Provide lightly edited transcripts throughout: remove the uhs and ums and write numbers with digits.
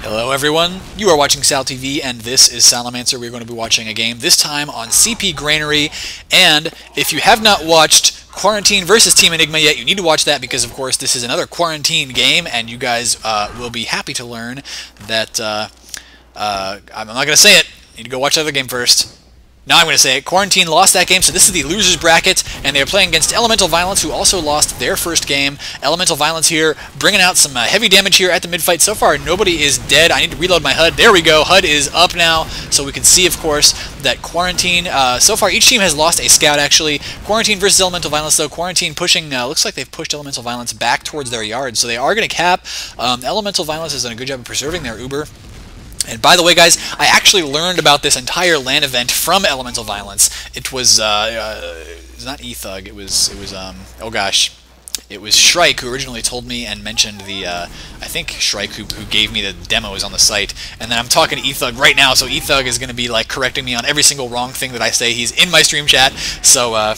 Hello everyone, you are watching Sal TV and this is Salamancer. We're going to be watching a game, this time on CP Granary, and if you have not watched Quarantine versus Team Enigma yet, you need to watch that because of course this is another quarantine game and you guys will be happy to learn that, I'm not going to say it, you need to go watch the other game first. Now I'm going to say it. Quarantine lost that game, so this is the losers bracket, and they're playing against Elemental Violence, who also lost their first game. Elemental Violence here, bringing out some heavy damage here at the mid-fight. So far, nobody is dead. I need to reload my HUD. There we go. HUD is up now, so we can see, of course, that Quarantine, so far each team has lost a scout, actually. Quarantine versus Elemental Violence, though. Quarantine pushing, looks like they've pushed Elemental Violence back towards their yard, so they are going to cap. Elemental Violence has done a good job of preserving their Uber. And by the way, guys, I actually learned about this entire LAN event from Elemental Violence. It was not eThug. It was oh gosh, it was Shrike who originally told me and mentioned the I think Shrike who gave me the demos on the site. And then I'm talking to eThug right now, so eThug is going to be like correcting me on every single wrong thing that I say. He's in my stream chat, so.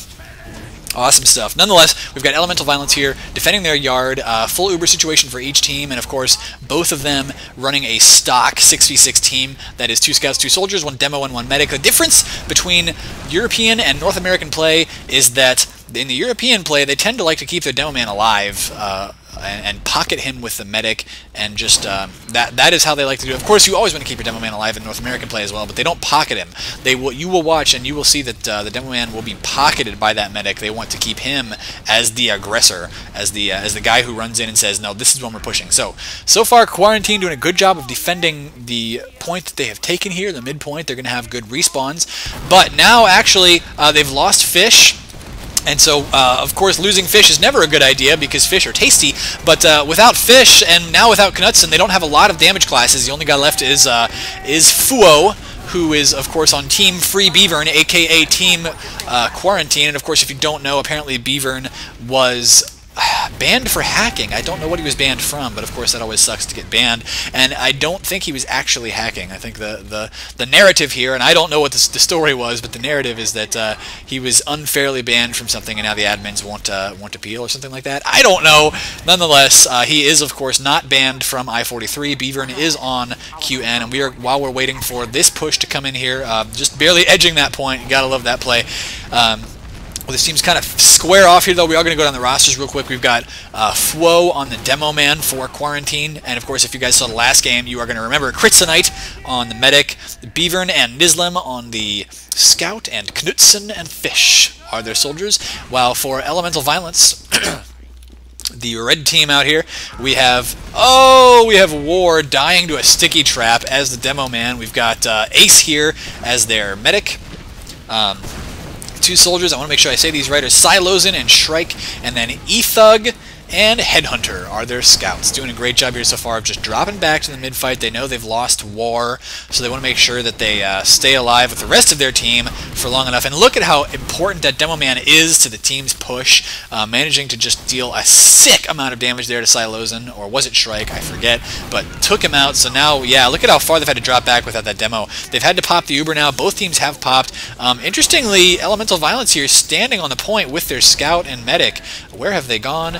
Awesome stuff. Nonetheless, we've got Elemental Violence here defending their yard, full Uber situation for each team, and of course, both of them running a stock 6v6 team that is 2 scouts, 2 soldiers, 1 demo, and 1 medic. The difference between European and North American play is that in the European play, they tend to like to keep their demo man alive, and pocket him with the medic, and just that is how they like to do it. Of course, you always want to keep your demo man alive in North American play as well, but they don't pocket him. You will watch and you will see that the demo man will be pocketed by that medic. They want to keep him as the aggressor, as the guy who runs in and says, "No, this is when we're pushing." So far, Quarantine doing a good job of defending the point that they have taken here, the midpoint. They're going to have good respawns, but now actually they've lost Fish. And so, of course, losing Fish is never a good idea because fish are tasty. But without Fish and now without Knutson, they don't have a lot of damage classes. The only guy left is Fuo, who is, of course, on Team Free Beavern, aka Team Quarantine. And of course, if you don't know, apparently Beavern was banned for hacking. I don't know what he was banned from, but of course that always sucks to get banned. And I don't think he was actually hacking. I think the narrative here, and I don't know what the story was, but the narrative is that he was unfairly banned from something, and now the admins won't appeal or something like that. I don't know. Nonetheless, he is of course not banned from i43. Beavern is on QN, and while we're waiting for this push to come in here, just barely edging that point. You gotta love that play. Well, this team's kind of square off here, though. We are going to go down the rosters real quick. We've got Fwo on the demo man for Quarantine. And, of course, if you guys saw the last game, you are going to remember Kritzenite on the medic, Beavern and Nislim on the scout, and Knutson and Fish are their soldiers. While for Elemental Violence, the red team out here, we have War dying to a sticky trap as the demo man. We've got Ace here as their medic. 2 soldiers, I want to make sure I say these right, are Silosin and Shrike, and then eThug and Headhunter are their scouts. Doing a great job here so far of just dropping back to the mid-fight. They know they've lost War, so they want to make sure that they stay alive with the rest of their team for long enough. And look at how important that demo man is to the team's push, managing to just deal a sick amount of damage there to Silosin, or was it Shrike? I forget, but took him out. So now, yeah, look at how far they've had to drop back without that demo. They've had to pop the Uber now. Both teams have popped. Interestingly, Elemental Violence here standing on the point with their scout and medic. Where have they gone?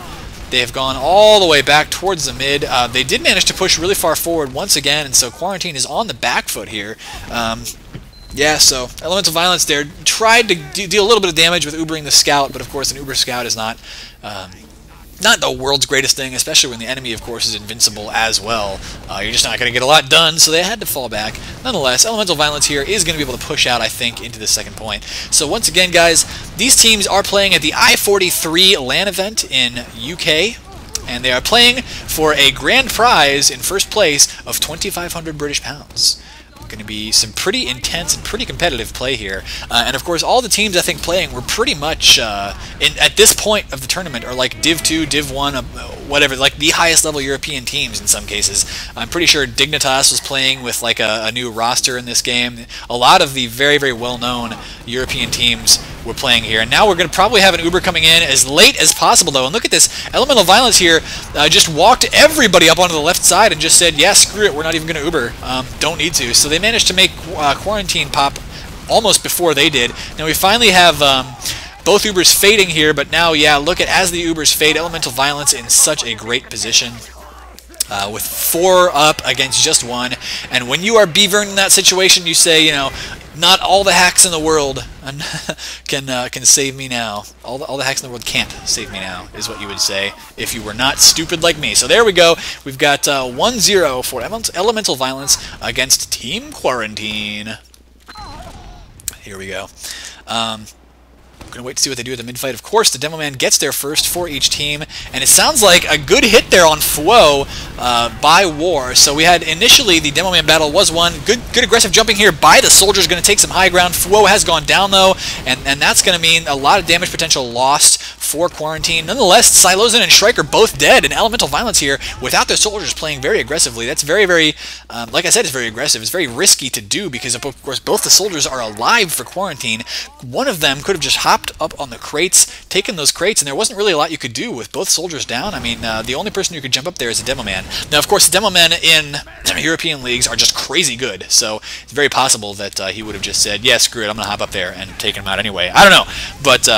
They have gone all the way back towards the mid. They did manage to push really far forward once again, and so Quarantine is on the back foot here. Yeah, so Elemental Violence there tried to deal a little bit of damage with Ubering the scout, but of course an Uber scout is not the world's greatest thing, especially when the enemy, of course, is invincible as well. You're just not going to get a lot done, so they had to fall back. Nonetheless, Elemental Violence here is going to be able to push out, I think, into the second point. So once again, guys, these teams are playing at the i43 LAN event in UK, and they are playing for a grand prize in first place of 2,500 British pounds. Going to be some pretty intense and pretty competitive play here, and of course all the teams I think playing were pretty much at this point of the tournament are like Div 2, Div 1, whatever, like the highest level European teams in some cases. I'm pretty sure Dignitas was playing with like a new roster in this game. A lot of the very, very well-known European teams were playing here, and now we're going to probably have an Uber coming in as late as possible, though. And look at this, Elemental Violence here just walked everybody up onto the left side and just said, yeah, screw it, we're not even going to Uber, don't need to. So they managed to make Quarantine pop almost before they did. Now we finally have both Ubers fading here, but now, yeah, look at as the Ubers fade, Elemental Violence in such a great position. with 4 up against just 1. And when you are Beavern in that situation, you say, you know, not all the hacks in the world can save me now. All the hacks in the world can't save me now, is what you would say if you were not stupid like me. So there we go. We've got 1-0 for Elemental Violence against Team Quarantine. Here we go. I'm going to wait to see what they do at the mid-fight. Of course, the Demo Man gets there first for each team, and it sounds like a good hit there on Fuo by War. So we had initially the Demo Man battle was won. Good aggressive jumping here by the soldiers, going to take some high ground. Fuo has gone down, though, and that's going to mean a lot of damage potential lost for Quarantine. Nonetheless, Silosin and Shrike are both dead, and Elemental Violence here, without their soldiers playing very aggressively. That's very, like I said, it's very aggressive. It's very risky to do because, of course, both the soldiers are alive for Quarantine. One of them could have just hopped up on the crates, taken those crates, and there wasn't really a lot you could do with both soldiers down. I mean, the only person who could jump up there is a Demo Man. Now, of course, the Demo Men in European leagues are just crazy good, so it's very possible that he would have just said, yeah, screw it, I'm going to hop up there and take him out anyway. I don't know, but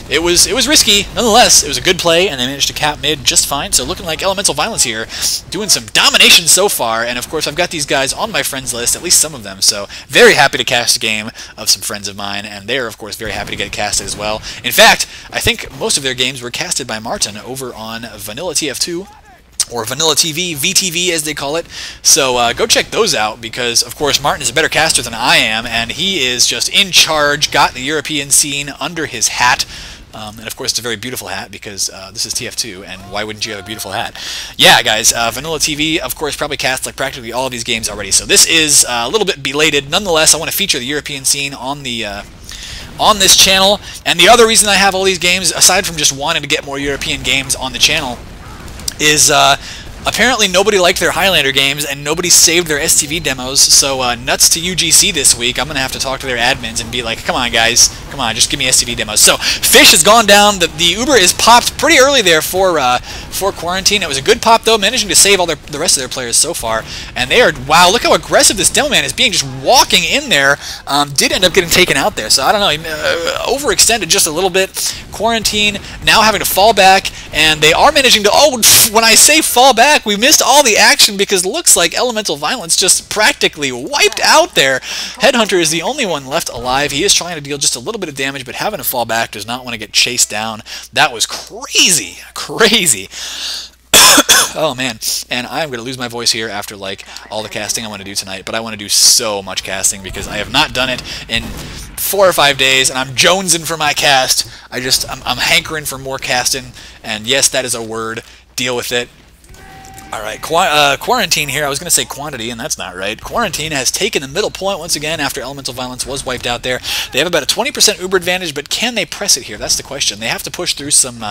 it was risky. Nonetheless, it was a good play, and they managed to cap mid just fine. So looking like Elemental Violence here, doing some domination so far. And of course, I've got these guys on my friends list, at least some of them. So very happy to cast a game of some friends of mine, and they're of course very happy to get it casted as well. In fact, I think most of their games were casted by Martin over on Vanilla TF2. Or Vanilla TV, VTV as they call it. So go check those out because, of course, Martin is a better caster than I am, and he is just in charge, got the European scene under his hat. And of course, it's a very beautiful hat because this is TF2, and why wouldn't you have a beautiful hat? Yeah, guys, Vanilla TV, of course, probably casts like practically all of these games already, so this is a little bit belated. Nonetheless, I want to feature the European scene on the on this channel, and the other reason I have all these games, aside from just wanting to get more European games on the channel, is apparently nobody liked their Highlander games and nobody saved their STV demos, so nuts to UGC this week. I'm going to have to talk to their admins and be like, come on guys, come on, just give me STV demos. So Fish has gone down. The Uber is popped pretty early there for Quarantine. It was a good pop though, managing to save all the rest of their players so far. And they are, wow, look how aggressive this Demo Man is being, just walking in there. Did end up getting taken out there, so I don't know, overextended just a little bit. Quarantine now having to fall back, and they are managing to, oh, when I say fall back, we missed all the action because it looks like Elemental Violence just practically wiped out there. Headhunter is the only one left alive. He is trying to deal just a little bit of damage, but having to fall back, does not want to get chased down. That was crazy, crazy. Oh man, and I'm going to lose my voice here after like all the casting I want to do tonight, but I want to do so much casting because I have not done it in 4 or 5 days, and I'm jonesing for my cast. I'm hankering for more casting, and yes, that is a word. Deal with it. Alright, Quarantine here, I was going to say quantity, and that's not right. Quarantine has taken the middle point once again after Elemental Violence was wiped out there. They have about a 20% Uber advantage, but can they press it here? That's the question. They have to push through some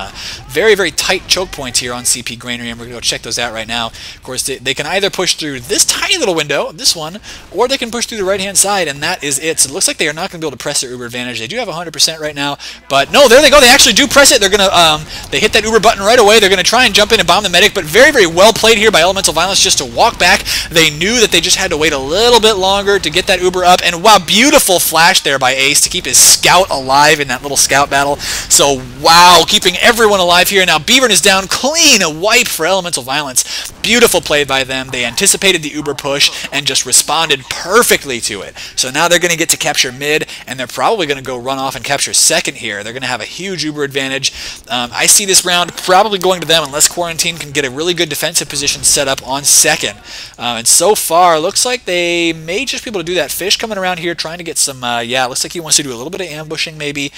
very, very tight choke points here on CP Granary, and we're going to go check those out right now. Of course, they can either push through this tiny little window, this one, or they can push through the right-hand side, and that is it. So it looks like they are not going to be able to press their Uber advantage. They do have 100% right now, but no, there they go. They actually do press it. They're going to, they hit that Uber button right away. They're going to try and jump in and bomb the medic, but very, very well played here by Elemental Violence just to walk back. They knew that they just had to wait a little bit longer to get that Uber up, and wow, beautiful flash there by Ace to keep his scout alive in that little scout battle. So wow, keeping everyone alive here. Now Beavern is down, clean, a wipe for Elemental Violence. Beautiful play by them. They anticipated the Uber push and just responded perfectly to it. So now they're going to get to capture mid, and they're probably going to go run off and capture second here. They're going to have a huge Uber advantage. I see this round probably going to them unless Quarantine can get a really good defensive position set up on second. And so far, looks like they may just be able to do that. Fish coming around here trying to get some, yeah, looks like he wants to do a little bit of ambushing maybe.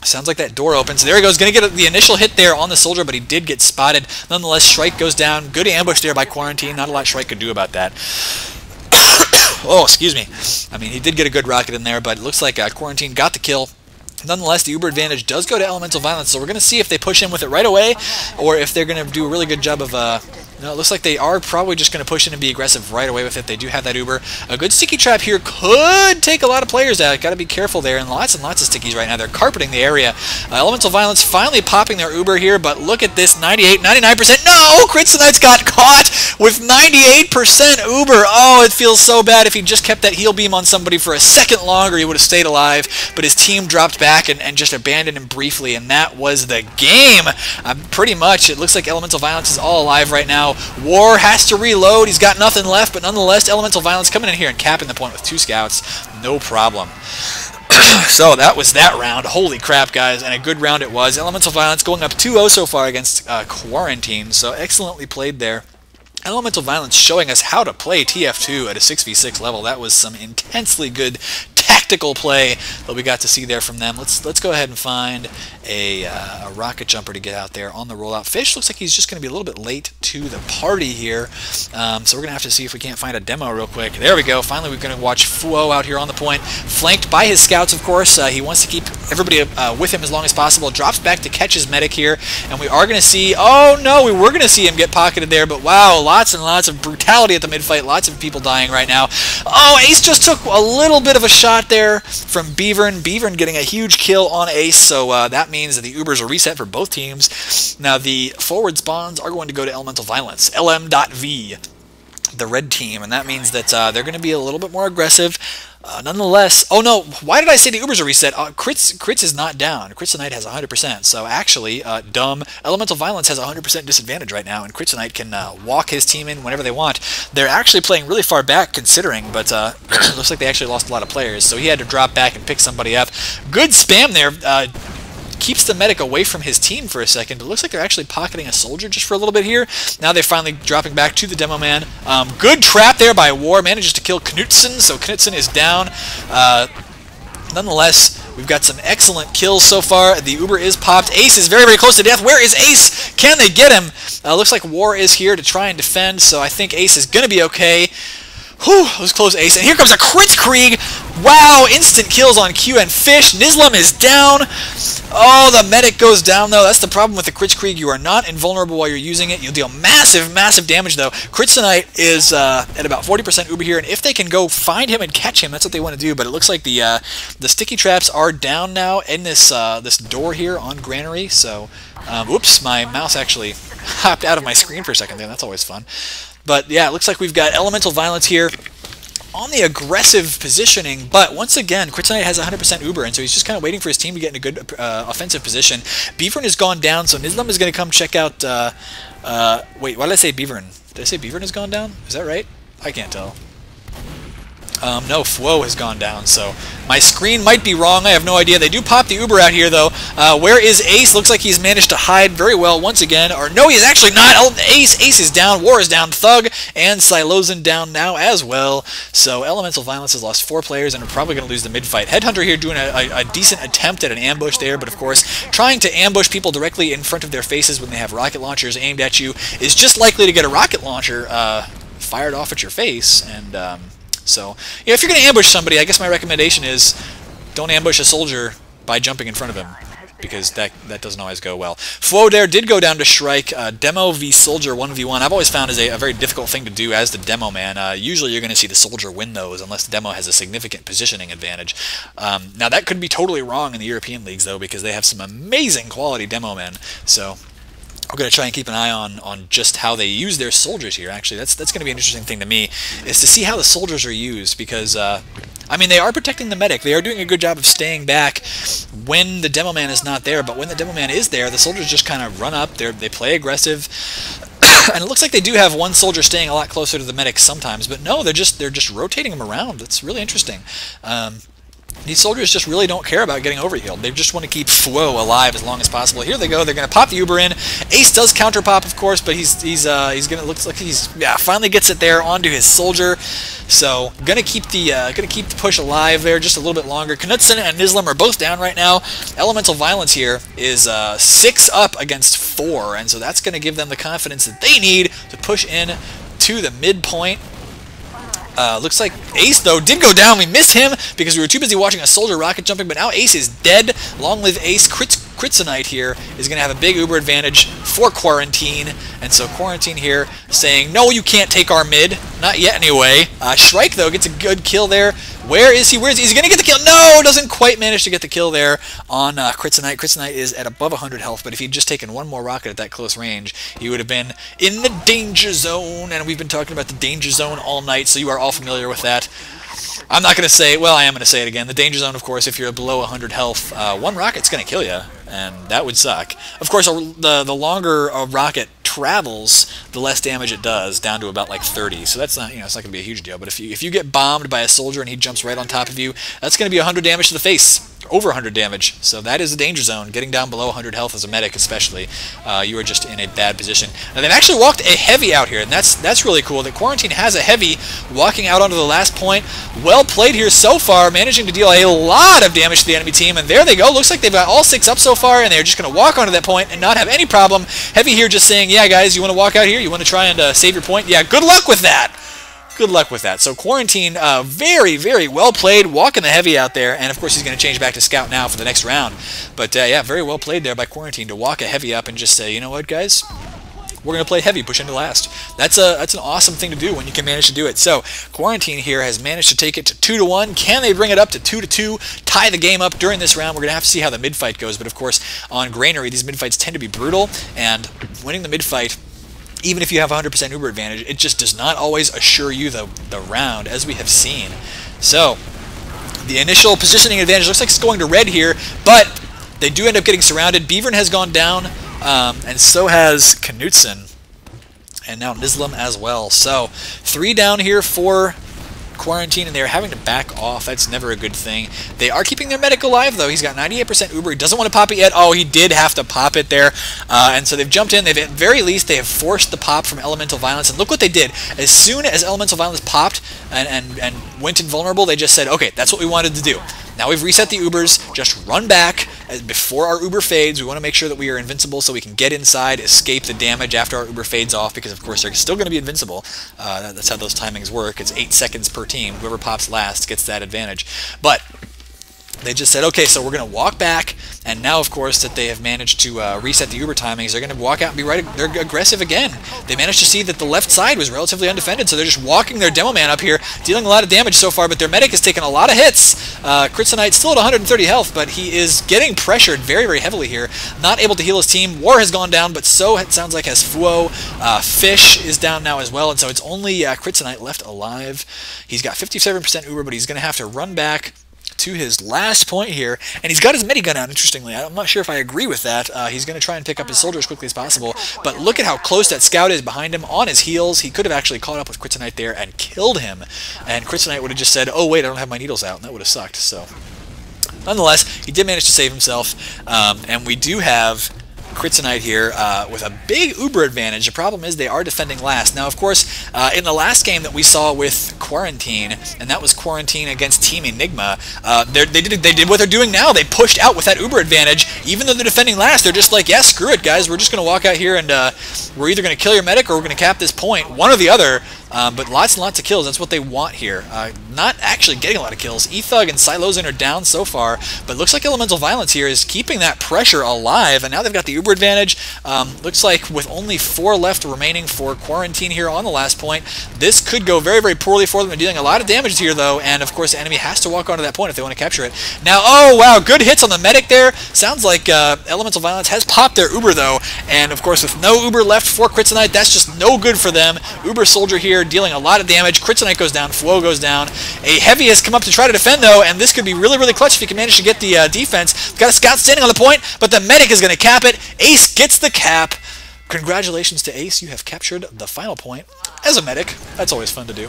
Sounds like that door opens. There he goes. Going to get the initial hit there on the soldier, but he did get spotted. Nonetheless, Shrike goes down. Good ambush there by Quarantine. Not a lot Shrike could do about that. Oh, excuse me. I mean, he did get a good rocket in there, but it looks like Quarantine got the kill. Nonetheless, the Uber advantage does go to Elemental Violence, so we're going to see if they push in with it right away, or if they're going to do a really good job of, no, it looks like they are probably just going to push in and be aggressive right away with it. They do have that Uber. A good sticky trap here could take a lot of players out. Got to be careful there, and lots of stickies right now. They're carpeting the area. Elemental Violence finally popping their Uber here, but look at this, 98, 99%. No! Critson Knight's got caught with 98% Uber. Oh, it feels so bad. If he just kept that heal beam on somebody for a second longer, he would have stayed alive. But his team dropped back and just abandoned him briefly, and that was the game. Pretty much, it looks like Elemental Violence is all alive right now. War has to reload. He's got nothing left, but nonetheless, Elemental Violence coming in here and capping the point with 2 scouts. No problem. So that was that round. Holy crap, guys, and a good round it was. Elemental Violence going up 2-0 so far against Quarantine, so excellently played there. Elemental Violence showing us how to play TF2 at a 6v6 level. That was some intensely good tactical play that we got to see there from them. Let's go ahead and find a rocket jumper to get out there on the rollout. Fish looks like he's just going to be a little bit late to the party here, so we're going to have to see if we can't find a demo real quick. There we go. Finally, we're going to watch Fuo out here on the point, flanked by his scouts, of course. He wants to keep everybody with him as long as possible. Drops back to catch his medic here, and we are going to see, oh no, we were going to see him get pocketed there, but wow, lots and lots of brutality at the mid-fight. Lots of people dying right now. Oh, Ace just took a little bit of a shot there from Beavern. Beavern getting a huge kill on Ace, so that means that the Ubers are reset for both teams. Now the forward spawns are going to go to Elemental Violence, Elem.V, the red team, and that means that they're going to be a little bit more aggressive. Nonetheless, oh no, why did I say the Ubers are reset? Crits is not down. Critsunite has 100%, so actually, dumb. Elemental Violence has 100% disadvantage right now, and Critsunite can walk his team in whenever they want. They're actually playing really far back considering, but looks like they actually lost a lot of players, so he had to drop back and pick somebody up. Good spam there. Keeps the medic away from his team for a second, but it looks like they're actually pocketing a soldier just for a little bit here. Now they're finally dropping back to the demo man. Good trap there by War, manages to kill Knutson, so Knutson is down. Nonetheless, we've got some excellent kills so far. The Uber is popped. Ace is very, very close to death. Where is Ace? Can they get him? Looks like War is here to try and defend, so I think Ace is going to be okay. Whew, it was close, Ace. And here comes a Kritzkrieg. Wow, instant kills on Q and Fish. Nizlam is down. Oh, the medic goes down, though. That's the problem with the Kritzkrieg. You are not invulnerable while you're using it. You'll deal massive, massive damage, though. Critsunite is at about 40% Uber here, and if they can go find him and catch him, that's what they want to do. But it looks like the sticky traps are down now in this this door here on Granary. So, oops, my mouse actually hopped out of my screen for a second there. That's always fun. But yeah, it looks like we've got Elemental Violence here on the aggressive positioning, but once again, Critsunite has 100% Uber, and so he's just kind of waiting for his team to get in a good offensive position. Beavern has gone down, so Nizlam is going to come check out... wait, why did I say Beavern? Did I say Beavern has gone down? Is that right? I can't tell. No, Fuo has gone down, so my screen might be wrong. I have no idea. They do pop the Uber out here, though. Where is Ace? Looks like he's managed to hide very well once again. Or no, he's actually not. Ace is down. War is down. Thug and Silozin down now as well. So Elemental Violence has lost 4 players and are probably going to lose the mid-fight. Headhunter here doing a decent attempt at an ambush there, but of course, trying to ambush people directly in front of their faces when they have rocket launchers aimed at you is just likely to get a rocket launcher fired off at your face, and... So, yeah, if you're going to ambush somebody, I guess my recommendation is don't ambush a soldier by jumping in front of him, because that doesn't always go well. Fuo there did go down to Shrike. Demo v Soldier 1v1 I've always found is a very difficult thing to do as the demo man. Usually you're going to see the soldier win those unless the demo has a significant positioning advantage. Now that could be totally wrong in the European leagues, though, because they have some amazing quality demo men. So... we're going to try and keep an eye on just how they use their soldiers here. Actually, that's going to be an interesting thing to me, is to see how the soldiers are used, because, I mean, they are protecting the medic. They are doing a good job of staying back when the demo man is not there, but when the demo man is there, the soldiers just kind of run up. They play aggressive, and it looks like they do have one soldier staying a lot closer to the medic sometimes, but no, they're just rotating them around. That's really interesting. These soldiers just really don't care about getting overhealed. They just want to keep Fuo alive as long as possible. Here they go. They're going to pop the Uber in. Ace does counter pop, of course, but he's going to looks like he's finally gets it there onto his soldier. So gonna keep the push alive there just a little bit longer. Knutson and Nizlam are both down right now. Elemental Violence here is 6 up against 4, and so that's going to give them the confidence that they need to push in to the midpoint. Looks like Ace, though, did go down. We missed him because we were too busy watching a soldier rocket jumping, but now Ace is dead. Long live Ace. Critzenite here is going to have a big uber advantage for Quarantine, and so Quarantine here saying, no, you can't take our mid. Not yet anyway. Shrike, though, gets a good kill there. Where is he? Is he going to get the kill? No, doesn't quite manage to get the kill there on Critzenite. Critzenite is at above 100 health, but if he'd just taken one more rocket at that close range, he would have been in the danger zone, and we've been talking about the danger zone all night, so you are all familiar with that. I'm not going to say, well, I am going to say it again. The danger zone, of course, if you're below 100 health, one rocket's going to kill you, and that would suck. Of course, the longer a rocket travels, the less damage it does, down to about like 30. So that's not, it's not going to be a huge deal. But if you get bombed by a soldier and he jumps right on top of you, that's going to be 100 damage to the face. Over 100 damage. So that is a danger zone. Getting down below 100 health as a medic, especially, you are just in a bad position. Now they've actually walked a heavy out here, and that's really cool. That Quarantine has a heavy walking out onto the last point. Well played here so far, managing to deal a lot of damage to the enemy team. And there they go. Looks like they've got all 6 up so far, and they're just going to walk onto that point and not have any problem. Heavy here just saying, yeah, guys, you want to walk out here? You want to try and save your point? Yeah, good luck with that. Good luck with that. So Quarantine, very, very well played, walking the heavy out there, and of course he's going to change back to Scout now for the next round. But yeah, very well played there by Quarantine to walk a heavy up and just say, you know what, guys? We're going to play heavy, push into last. That's an awesome thing to do when you can manage to do it. So Quarantine here has managed to take it to 2-1. Can they bring it up to 2-2, tie the game up during this round? We're going to have to see how the mid-fight goes. But of course, on Granary, these mid-fights tend to be brutal, and winning the mid-fight, even if you have 100% uber advantage, it just does not always assure you the round, as we have seen. So the initial positioning advantage looks like it's going to red here, but they do end up getting surrounded. Beavern has gone down, and so has Knutson, and now Nislam as well. So 3 down here for Quarantine, and they're having to back off. That's never a good thing. They are keeping their medic alive, though. He's got 98% uber. He doesn't want to pop it yet. Oh, he did have to pop it there. And so they've jumped in. They've, at very least, they have forced the pop from Elemental Violence. And look what they did. As soon as Elemental Violence popped and went invulnerable, they just said, okay, that's what we wanted to do. Now we've reset the Ubers. Just run back before our Uber fades. We want to make sure that we are invincible so we can get inside, escape the damage after our Uber fades off, because of course they're still going to be invincible. That's how those timings work. It's 8 seconds per team. Whoever pops last gets that advantage. But they just said, okay, so we're going to walk back, and now, of course, that they have managed to reset the Uber timings, they're going to walk out and be they're aggressive again. They managed to see that the left side was relatively undefended, so they're just walking their demo man up here, dealing a lot of damage so far, but their medic has taken a lot of hits. Critzenite's still at 130 health, but he is getting pressured very, very heavily here, not able to heal his team. War has gone down, but so it sounds like has Fuo. Fish is down now as well, and so it's only Critzenite left alive. He's got 57% Uber, but he's going to have to run back to his last point here, and he's got his minigun out, interestingly. I'm not sure if I agree with that. He's going to try and pick up his soldier as quickly as possible, but look at how close that Scout is behind him on his heels. He could have actually caught up with Critzenite there and killed him, and Critzenite would have just said, oh wait, I don't have my needles out, and that would have sucked. So nonetheless, he did manage to save himself, and we do have Critzenite here with a big Uber advantage. The problem is they are defending last. Now, of course, in the last game that we saw with Quarantine, and that was Quarantine against Team Enigma, they did what they're doing now. They pushed out with that Uber advantage. Even though they're defending last, they're just like, yeah, screw it, guys. We're just going to walk out here, and we're either going to kill your medic or we're going to cap this point. One or the other. But lots and lots of kills. That's what they want here. Not actually getting a lot of kills. E-Thug and Silozin are down so far, but looks like Elemental Violence here is keeping that pressure alive, and now they've got the Uber advantage. Looks like with only 4 left remaining for Quarantine here on the last point, this could go very, very poorly for them. They're dealing a lot of damage here, though, and of course the enemy has to walk onto that point if they want to capture it. Now, oh, wow, good hits on the medic there. Sounds like Elemental Violence has popped their Uber, though, and of course with no Uber left for Critzenite, that's just no good for them. Uber Soldier here dealing a lot of damage. Critzenite goes down, Flo goes down. A heavy has come up to try to defend, though, and this could be really, really clutch if he can manage to get the defense. Got a Scout standing on the point, but the medic is going to cap it. Ace gets the cap. Congratulations to Ace. You have captured the final point as a medic. That's always fun to do.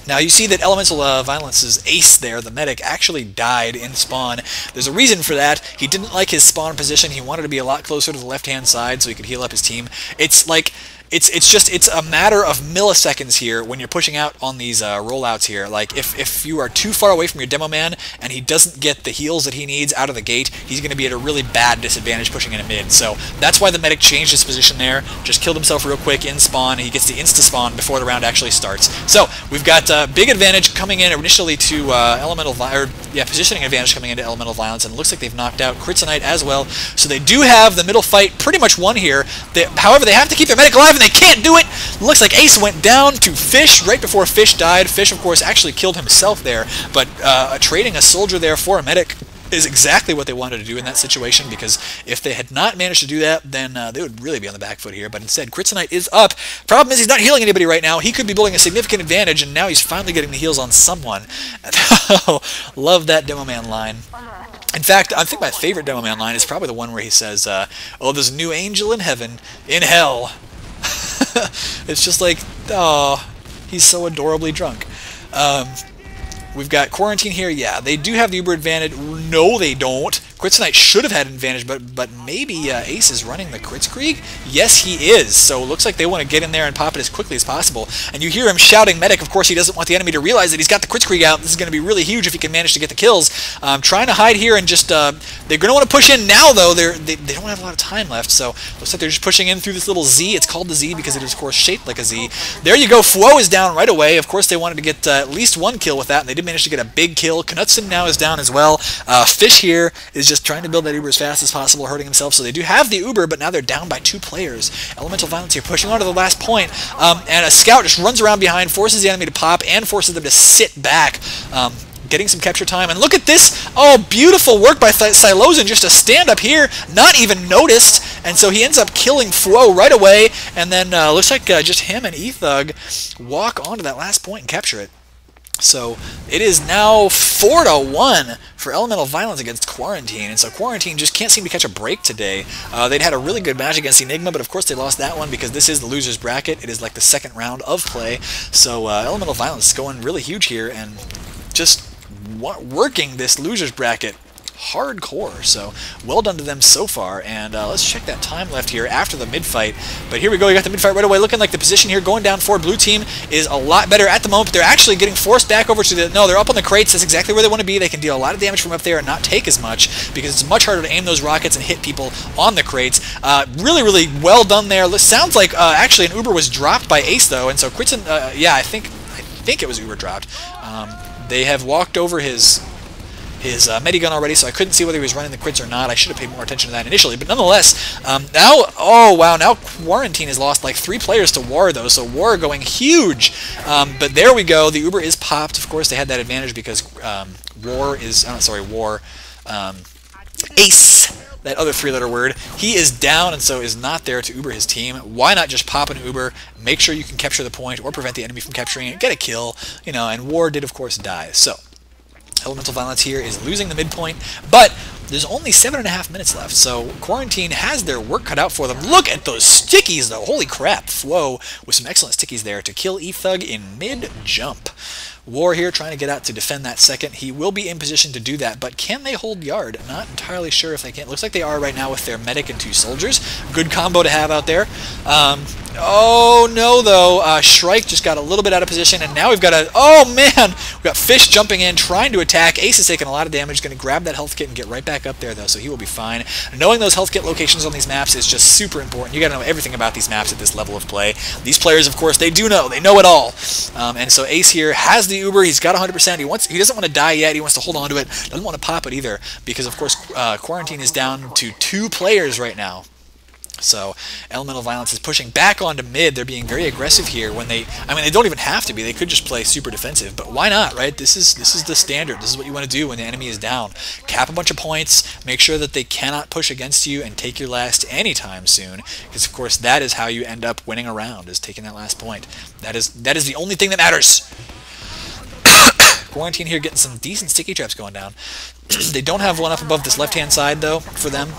Now, you see that Elemental Violence's Ace there, the medic, actually died in spawn. There's a reason for that. He didn't like his spawn position. He wanted to be a lot closer to the left-hand side so he could heal up his team. It's like, it's a matter of milliseconds here when you're pushing out on these rollouts here. Like if you are too far away from your demo man and he doesn't get the heals that he needs out of the gate, he's going to be at a really bad disadvantage pushing into mid. So that's why the medic changed his position there, just killed himself real quick in spawn. He gets the insta spawn before the round actually starts. So we've got big advantage coming in initially to positioning advantage coming into Elemental Violence, and it looks like they've knocked out Kryptonite as well. So they do have the middle fight pretty much won here. However, they have to keep their medic alive, and they can't do it. Looks like Ace went down to Fish right before Fish died. Fish, of course, actually killed himself there, but trading a soldier there for a medic is exactly what they wanted to do in that situation, because if they had not managed to do that, then they would really be on the back foot here. But instead, Kryptonite is up. Problem is he's not healing anybody right now. He could be building a significant advantage, and now he's finally getting the heals on someone. Love that Demo Man line. In fact, I think my favorite Demo Man line is probably the one where he says, oh, there's a new angel in heaven, in hell. It's just like, oh, he's so adorably drunk. We've got Quarantine here. Yeah, they do have the Uber advantage. No, they don't. Kryptonite should have had an advantage, but maybe Ace is running the Kritzkrieg? Yes, he is. So it looks like they want to get in there and pop it as quickly as possible. And you hear him shouting medic. Of course, he doesn't want the enemy to realize that he's got the Kritzkrieg out. This is going to be really huge if he can manage to get the kills. Trying to hide here and just... they're going to want to push in now, though. They don't have a lot of time left, so looks like they're just pushing in through this little Z. It's called the Z because it is, of course, shaped like a Z. There you go. Fwo is down right away. Of course, they wanted to get at least one kill with that, and they did manage to get a big kill. Knutson now is down as well. Fish here is just trying to build that Uber as fast as possible, hurting himself. So they do have the Uber, but now they're down by 2 players. Elemental Violence here pushing on to the last point, and a scout just runs around behind, forces the enemy to pop, and forces them to sit back. Getting some capture time, and look at this! Oh, beautiful work by Silozin just to stand up here, not even noticed, and so he ends up killing Fwo right away, and then looks like just him and E-Thug walk onto that last point and capture it. So it is now 4-1 for Elemental Violence against Quarantine, and so Quarantine just can't seem to catch a break today. They'd had a really good match against Enigma, but of course they lost that one because this is the loser's bracket. It is like the second round of play, so Elemental Violence is going really huge here and just working this loser's bracket hardcore. So well done to them so far, and let's check that time left here after the mid-fight. But here we go, you got the mid-fight right away. Looking like the position here going down for blue team is a lot better at the moment. They're actually getting forced back over to the... No, they're up on the crates. That's exactly where they want to be. They can deal a lot of damage from up there and not take as much because it's much harder to aim those rockets and hit people on the crates. Really, really well done there. Sounds like actually an Uber was dropped by Ace though, and so Kritzen, yeah, I think it was Uber dropped. They have walked over his Medigun already, so I couldn't see whether he was running the crits or not. I should have paid more attention to that initially, but nonetheless, now, oh wow, now Quarantine has lost like 3 players to War though, so War going huge. But there we go, the Uber is popped. Of course, they had that advantage because Ace, that other 3-letter word, he is down and so is not there to Uber his team. Why not just pop an Uber, make sure you can capture the point or prevent the enemy from capturing it, get a kill, you know, and War did of course die. So Elemental Violence here is losing the midpoint, but there's only 7.5 minutes left, so Quarantine has their work cut out for them. Look at those stickies, though. Holy crap. Fwo with some excellent stickies there to kill E-Thug in mid-jump. War here trying to get out to defend that second. He will be in position to do that, but can they hold yard? Not entirely sure if they can. Looks like they are right now with their medic and 2 soldiers. Good combo to have out there. Oh no though, Shrike just got a little bit out of position, and now we've got a, oh man, we've got Fish jumping in, trying to attack. Ace is taking a lot of damage, going to grab that health kit and get right back up there though, so he will be fine. Knowing those health kit locations on these maps is just super important. You got to know everything about these maps at this level of play. These players, of course, they do know, they know it all. And so Ace here has the Uber, he's got 100%, he doesn't want to die yet, he wants to hold on to it, doesn't want to pop it either, because of course Quarantine is down to 2 players right now. So Elemental Violence is pushing back onto mid. They're being very aggressive here when they, I mean, they don't even have to be. They could just play super defensive, but why not, right? This is the standard. This is what you want to do when the enemy is down. Cap a bunch of points, make sure that they cannot push against you and take your last anytime soon, because of course that is how you end up winning a round, is taking that last point. That is the only thing that matters. Quarantine here getting some decent sticky traps going down. They don't have one up above this left-hand side though for them.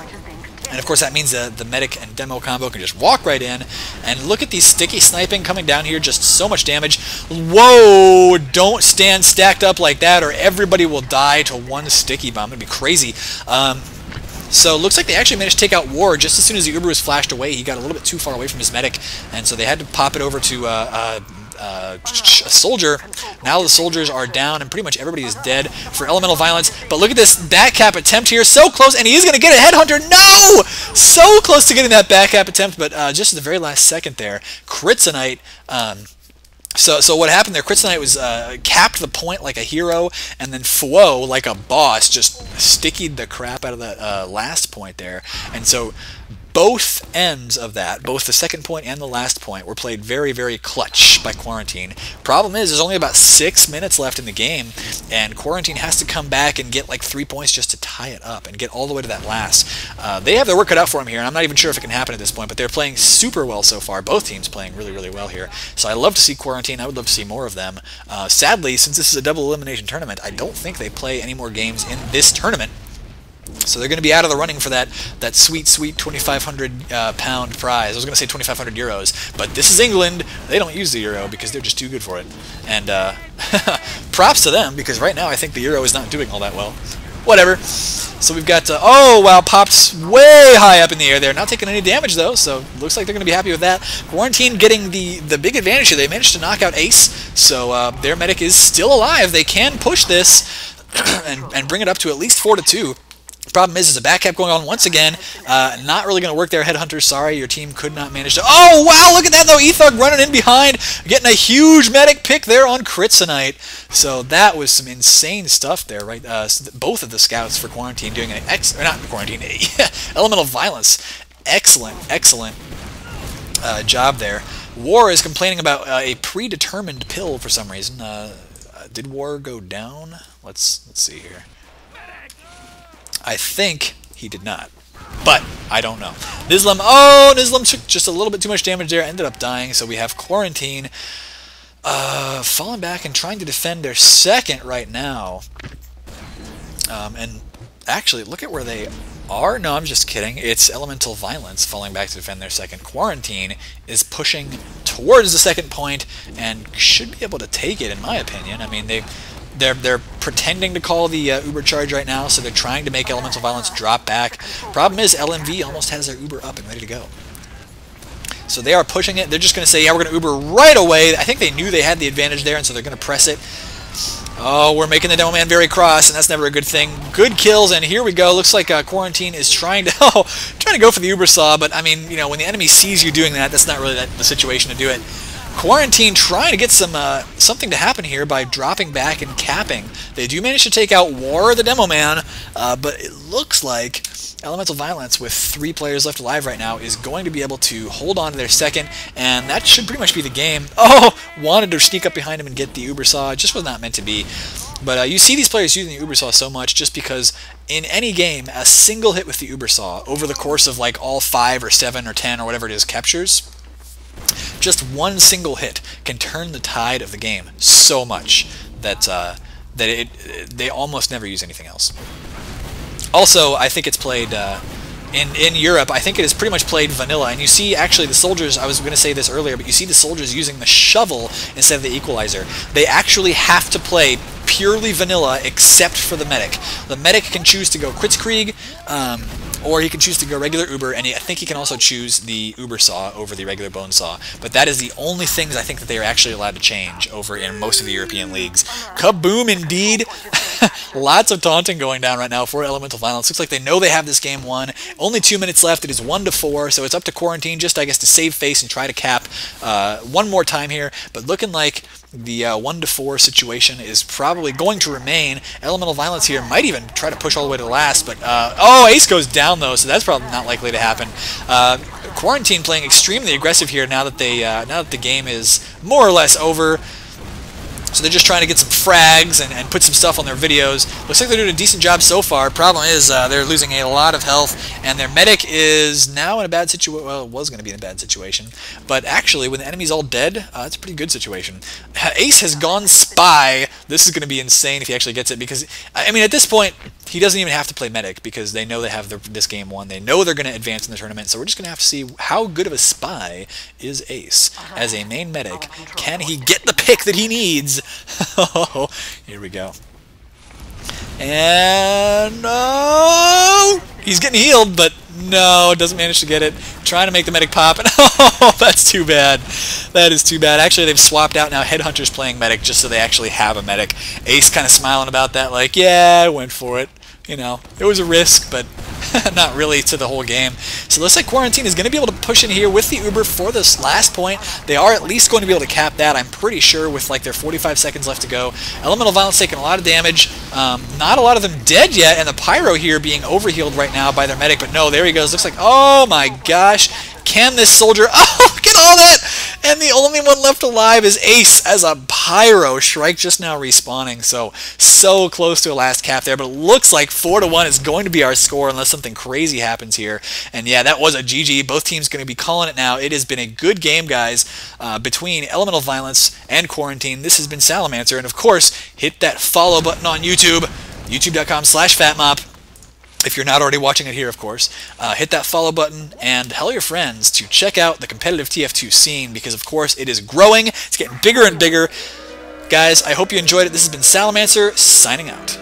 And of course that means the medic and demo combo can just walk right in. And look at these sticky sniping coming down here, just so much damage. Whoa! Don't stand stacked up like that or everybody will die to one sticky bomb. It'd be crazy. So looks like they actually managed to take out War just as soon as the Uber was flashed away. He got a little bit too far away from his medic, and so they had to pop it over to a soldier. Now the soldiers are down, and pretty much everybody is dead for elemental violence. But look at this back cap attempt here. So close, and he is going to get a headhunter. No! So close to getting that back cap attempt, but just at the very last second there. Critzenite... So what happened there, Critzenite was capped the point like a hero, and then Fuo, like a boss, just stickied the crap out of the last point there. And so both ends of that, both the second point and the last point, were played very, very clutch by Quarantine. Problem is, there's only about 6 minutes left in the game, and Quarantine has to come back and get like 3 points just to tie it up and get all the way to that last. They have their work cut out for them here, and I'm not even sure if it can happen at this point, but they're playing super well so far. Both teams playing really, really well here. So I love to see Quarantine. I would love to see more of them. Sadly, since this is a double elimination tournament, I don't think they play any more games in this tournament. So they're going to be out of the running for that sweet, sweet 2,500 pound prize. I was going to say 2,500 euros, but this is England. They don't use the euro because they're just too good for it. And props to them, because right now I think the euro is not doing all that well. Whatever. So we've got, oh wow, popped way high up in the air there. Not taking any damage though, so looks like they're going to be happy with that. Quarantine getting the big advantage here. They managed to knock out Ace, so their medic is still alive. They can push this and bring it up to at least 4-2. Problem is, there's a back cap going on once again. Not really going to work there, Headhunter. Sorry, your team could not manage to... Oh, wow, look at that, though. Ethug running in behind, getting a huge medic pick there on Critzenite. So that was some insane stuff there, right? Both of the scouts for Quarantine doing an elemental violence. Excellent job there. War is complaining about a predetermined pill for some reason. Did War go down? Let's see here. I think he did not, but I don't know. Nizlam, oh, Nizlam took just a little bit too much damage there, ended up dying, so we have Quarantine falling back and trying to defend their second right now. And actually, look at where they are. No, I'm just kidding. It's Elemental Violence falling back to defend their second. Quarantine is pushing towards the second point and should be able to take it, in my opinion. I mean, they're pretending to call the Uber charge right now, so they're trying to make Elemental Violence drop back. Problem is, Elem.V almost has their Uber up and ready to go. So they are pushing it. They're just going to say, yeah, we're going to Uber right away. I think they knew they had the advantage there, and so they're going to press it. Oh, we're making the Demo Man very cross, and that's never a good thing. Good kills, and here we go. Looks like Quarantine is trying to go for the Uber Saw, but I mean, you know, when the enemy sees you doing that, that's not really the situation to do it. Quarantine trying to get something to happen here by dropping back and capping. They do manage to take out War, the Demo Man, but it looks like Elemental Violence, with 3 players left alive right now, is going to be able to hold on to their second, and that should pretty much be the game. Oh, wanted to sneak up behind him and get the Uber Saw. It just was not meant to be. But you see these players using the Uber Saw so much just because in any game, a single hit with the Uber Saw over the course of like all 5 or 7 or 10 or whatever it is captures, just one single hit can turn the tide of the game so much that they almost never use anything else. Also, I think it's played in Europe. I think it is pretty much played vanilla, and you see actually the soldiers. I was going to say this earlier, but you see the soldiers using the shovel instead of the equalizer. They actually have to play purely vanilla, except for the medic. The medic can choose to go Kritzkrieg, or he can choose to go regular Uber, and I think he can also choose the Uber Saw over the regular Bone Saw. But that is the only things I think that they are actually allowed to change over in most of the European leagues. Kaboom, indeed! Lots of taunting going down right now for Elemental Violence. Looks like they know they have this game won. Only 2 minutes left. It is 1-4, so it's up to Quarantine just, I guess, to save face and try to cap one more time here. But looking like the 1-4 situation is probably going to remain. Elemental Violence here might even try to push all the way to the last, but oh, Ace goes down though, so that's probably not likely to happen. Quarantine playing extremely aggressive here now that the game is more or less over. So they're just trying to get some frags and put some stuff on their videos. Looks like they're doing a decent job so far. Problem is they're losing a lot of health, and their medic is now in a bad situation. Well, it was going to be in a bad situation. But actually, when the enemy's all dead, it's a pretty good situation. Ace has gone Spy. This is going to be insane if he actually gets it, because, I mean, at this point, he doesn't even have to play medic because they know they have this game won. They know they're going to advance in the tournament, so we're just going to have to see how good of a spy is Ace as a main medic. Can he get the pick that he needs? Oh, here we go. And no, he's getting healed, but no, doesn't manage to get it. Trying to make the medic pop, and oh, that's too bad. That is too bad. Actually, they've swapped out now. Headhunter's playing medic just so they actually have a medic. Ace kind of smiling about that, like, yeah, I went for it. You know, it was a risk, but not really to the whole game. So it looks like Quarantine is going to be able to push in here with the Uber for this last point. They are at least going to be able to cap that, I'm pretty sure, with like their 45 seconds left to go. Elemental Violence taking a lot of damage. Not a lot of them dead yet, and the Pyro here being overhealed right now by their medic, but no, there he goes. Looks like, oh my gosh, can this soldier, oh, look at all that! And the only one left alive is Ace as a Pyro. Shrike just now respawning, so close to a last cap there, but it looks like 4-1 is going to be our score unless something crazy happens here. And yeah, that was a GG. Both teams going to be calling it now. It has been a good game, guys, between Elemental Violence and Quarantine. This has been Salamancer, and of course, hit that follow button on YouTube, youtube.com/fatmop. If you're not already watching it here, of course, hit that follow button and tell your friends to check out the competitive TF2 scene because, of course, it is growing. It's getting bigger and bigger. Guys, I hope you enjoyed it. This has been Salamancer, signing out.